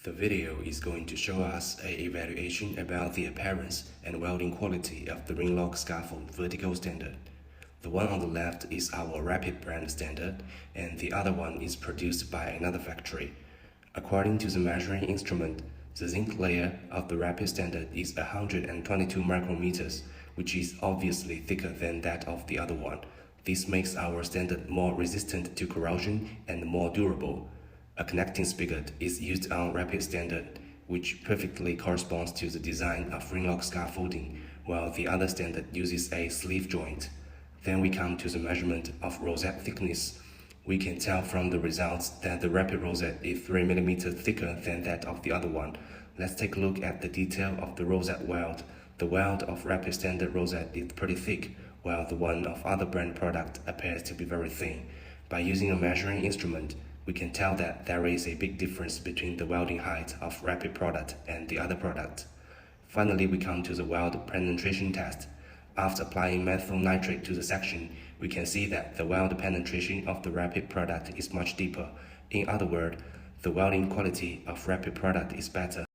The video is going to show us an evaluation about the appearance and welding quality of the Ringlock scaffold vertical standard. The one on the left is our Rapid brand standard, and the other one is produced by another factory. According to the measuring instrument, the zinc layer of the Rapid standard is 122 micrometers, which is obviously thicker than that of the other one. This makes our standard more resistant to corrosion and more durable. A connecting spigot is used on Rapid standard, which perfectly corresponds to the design of Ringlock scaffolding, while the other standard uses a sleeve joint. Then we come to the measurement of rosette thickness. We can tell from the results that the Rapid rosette is 3 mm thicker than that of the other one. Let's take a look at the detail of the rosette weld. The weld of Rapid standard rosette is pretty thick, while the one of other brand product appears to be very thin. By using a measuring instrument, we can tell that there is a big difference between the welding height of Rapid product and the other product. Finally, we come to the weld penetration test. After applying methyl nitrate to the section, we can see that the weld penetration of the Rapid product is much deeper. In other words, the welding quality of Rapid product is better.